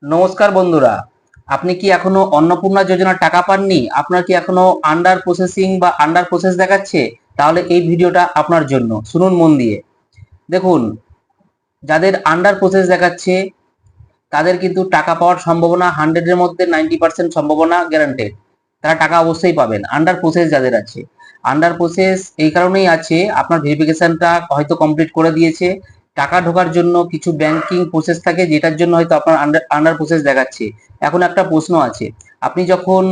নমস্কার বন্ধুরা, আপনি কি এখনো অন্নপূর্ণা যোজনার টাকা পাননি? আপনার কি এখনো আন্ডার প্রসেসিং বা আন্ডার প্রসেস দেখাচ্ছে? তাহলে এই ভিডিওটা আপনার জন্য, শুনুন মন দিয়ে। দেখুন, যাদের আন্ডার প্রসেস দেখাচ্ছে তাদের কিন্তু টাকা পাওয়ার সম্ভাবনা 100 এর মধ্যে 90% সম্ভাবনা গ্যারান্টেড। তারা টাকা অবশ্যই পাবেন। আন্ডার প্রসেস যাদের আছে, আন্ডার প্রসেস এই কারণেই আছে, আপনার ভেরিফিকেশনটা হয়তো কমপ্লিট করে দিয়েছে। টাকা ঢোকার জন্য কিছু ব্যাংকিং প্রসেস থাকে, যেটার জন্য হয়তো আপনার আন্ডার আন্ডার প্রসেস দেখাচ্ছে। এখন একটা প্রশ্ন আছে, আপনি যখন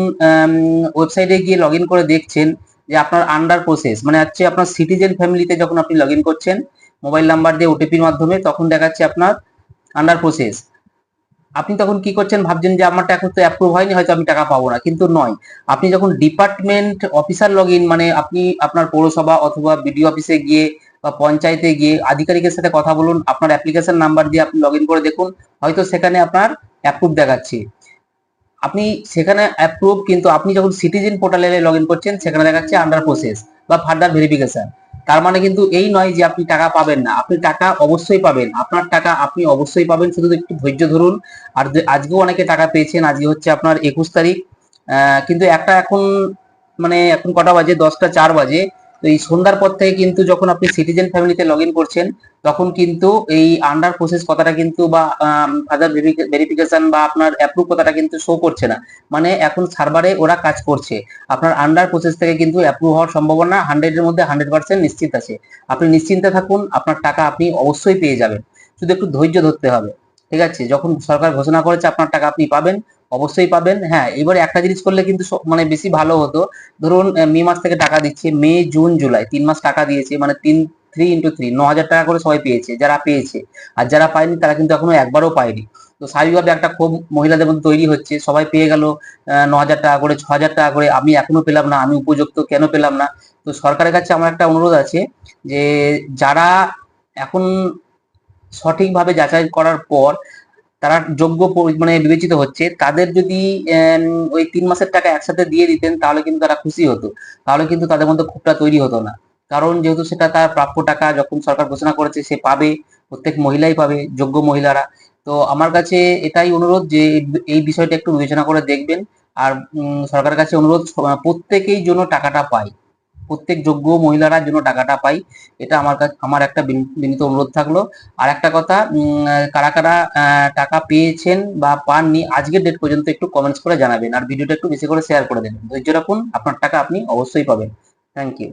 ওয়েবসাইটে গিয়ে লগ ইন করে দেখছেন যে আপনার আন্ডার প্রসেস মানে হচ্ছে আপনার সিটিজেন ফ্যামিলিতে যখন আপনি লগ ইন করছেন মোবাইল নাম্বার দিয়ে ওটিপির মাধ্যমে, তখন দেখাচ্ছে আপনার আন্ডার প্রসেস। আপনি তখন কি করছেন, ভাবছেন যে আমার টাকা তো অ্যাপ্রুভ হয়নি, হয়তো আমি টাকা পাবো না, কিন্তু নয়। আপনি যখন ডিপার্টমেন্ট অফিসার লগ ইন মানে আপনি আপনার পৌরসভা অথবা বিডিও অফিসে গিয়ে বা পঞ্চায়েতে গিয়ে আধিকারিকের সাথে কথা বলুন, আপনার অ্যাপ্লিকেশন নাম্বার দিয়ে আপনি লগ ইন করে দেখুন, হয়তো সেখানে আপনার অ্যাপ্রুভ দেখাচ্ছে। আপনি সেখানে অ্যাপ্রুভ, কিন্তু আপনি যখন সিটিজেন পোর্টালে লগ ইন করছেন সেখানে দেখাচ্ছে আন্ডার প্রসেস বা ফার্দার ভেরিফিকেশন। তার মানে কিন্তু এই নয় যে আপনি টাকা পাবেন না, আপনি টাকা অবশ্যই পাবেন, আপনার টাকা আপনি অবশ্যই পাবেন, শুধু একটু ধৈর্য ধরুন। আর আজকেও অনেকে টাকা পেয়েছেন, আজকে হচ্ছে আপনার 21 তারিখ। কিন্তু একটা এখন মানে এখন কটা বাজে, 10টা 4 বাজে। তো এই সন্ধ্যার পর থেকে কিন্তু যখন আপনি সিটিজেন ফ্যামিলিতে লগ ইন করছেন তখন কিন্তু এই আন্ডার প্রসেস কথাটা কিন্তু বা ফাদার ভেরিফিকেশন বা আপনার অ্যাপ্রুভ কথাটা কিন্তু শো করছে না। মানে এখন সার্ভারে ওরা কাজ করছে। আপনার আন্ডার প্রসেস থেকে কিন্তু অ্যাপ্রুভ হওয়ার সম্ভাবনা 100 এর মধ্যে 100% নিশ্চিত আছে। আপনি নিশ্চিন্তে থাকুন, আপনার টাকা আপনি অবশ্যই পেয়ে যাবেন, শুধু একটু ধৈর্য ধরতে হবে। ঠিক আছে, যখন সরকার ঘোষণা করেছে আপনার টাকা আপনি পাবেন, অবশ্যই পাবেন। হ্যাঁ, এবারে একটা জিনিস করলে কিন্তু মানে বেশি ভালো হতো। ধরুন মে মাস থেকে টাকা দিচ্ছে, মে জুন জুলাই 3 মাস টাকা দিয়েছে, মানে 3 × 3 9,000 টাকা করে সবাই পেয়েছে, যারা পেয়েছে। আর যারা পায়নি তারা কিন্তু এখনো একবারও পায়নি। তো স্বাভাবিকভাবে একটা ক্ষোভ মহিলাদের মধ্যে তৈরি হচ্ছে, সবাই পেয়ে গেল 9,000 টাকা করে, 6,000 টাকা করে, আমি এখনো পেলাম না, আমি উপযুক্ত কেন পেলাম না? তো সরকারের কাছে আমার একটা অনুরোধ আছে যে যারা এখন সঠিকভাবে যাচাই করার পর তারা যোগ্য মানে বিবেচিত হচ্ছে, তাদের যদি ওই 3 মাসের টাকা একসাথে দিয়ে দিতেন তাহলে কিন্তু তারা খুশি হতো। তাহলে কিন্তু তাদের মধ্যে ক্ষোভটা তৈরি হতো না। কারণ যেহেতু সেটা তার প্রাপ্য টাকা, যখন সরকার ঘোষণা করেছে সে পাবে, প্রত্যেক মহিলাই পাবে, যোগ্য মহিলারা। তো আমার কাছে এটাই অনুরোধ যে এই বিষয়টা একটু বিবেচনা করে দেখবেন। আর সরকারের কাছে অনুরোধ, প্রত্যেকেই যেন টাকাটা পায়, প্রত্যেক যোগ্য মহিলারা যেন টাকাটা পায়। এটা আমার কাছে আমার একটা বিনীত অনুরোধ থাকলো। আর একটা কথা, কারা কারা টাকা পেয়েছেন বা পাননি আজকের ডেট পর্যন্ত একটু কমেন্টস করে জানাবেন, আর ভিডিওটা একটু বেশি করে শেয়ার করে দেবেন। ধৈর্য রাখুন, আপনার টাকা আপনি অবশ্যই পাবেন। Thank you.